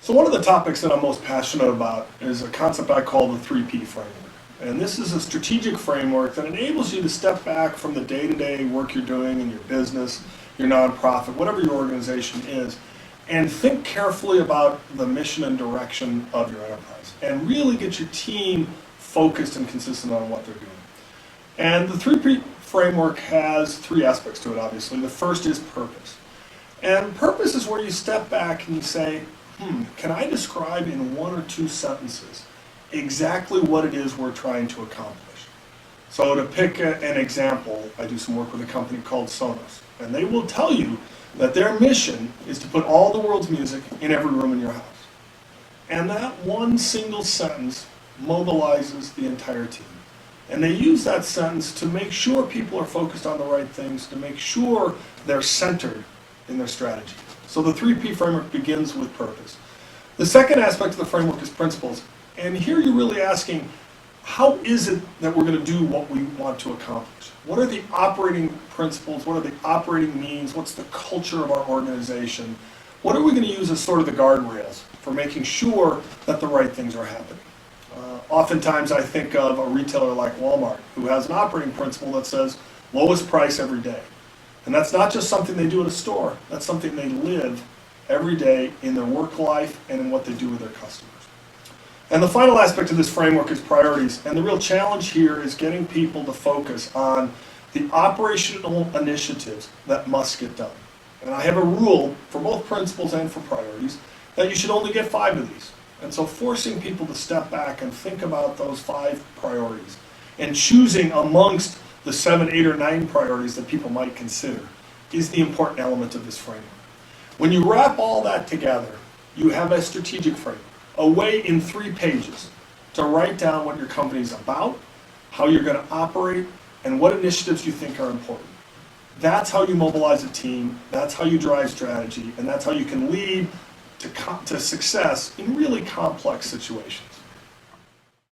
So one of the topics that I'm most passionate about is a concept I call the 3P framework. And this is a strategic framework that enables you to step back from the day-to-day work you're doing in your business, your nonprofit, whatever your organization is, and think carefully about the mission and direction of your enterprise, and really get your team focused and consistent on what they're doing. And the 3P framework has three aspects to it, obviously. The first is purpose. And purpose is where you step back and you say, can I describe in one or two sentences exactly what it is we're trying to accomplish? So to pick an example, I do some work with a company called Sonos, and they will tell you that their mission is to put all the world's music in every room in your house. And that one single sentence mobilizes the entire team. And they use that sentence to make sure people are focused on the right things, to make sure they're centered in their strategy. So the 3P framework begins with purpose. The second aspect of the framework is principles. And here you're really asking, how is it that we're going to do what we want to accomplish? What are the operating principles? What are the operating means? What's the culture of our organization? What are we going to use as sort of the guardrails for making sure that the right things are happening? Oftentimes I think of a retailer like Walmart who has an operating principle that says lowest price every day. And that's not just something they do at a store, that's something they live every day in their work life and in what they do with their customers. And the final aspect of this framework is priorities. And the real challenge here is getting people to focus on the operational initiatives that must get done. And I have a rule for both principles and for priorities that you should only get 5 of these. And so forcing people to step back and think about those 5 priorities and choosing amongst the 7, 8, or 9 priorities that people might consider is the important element of this framework. When you wrap all that together, you have a strategic framework, a way in 3 pages to write down what your company is about, how you're going to operate, and what initiatives you think are important. That's how you mobilize a team, that's how you drive strategy, and that's how you can lead to success in really complex situations.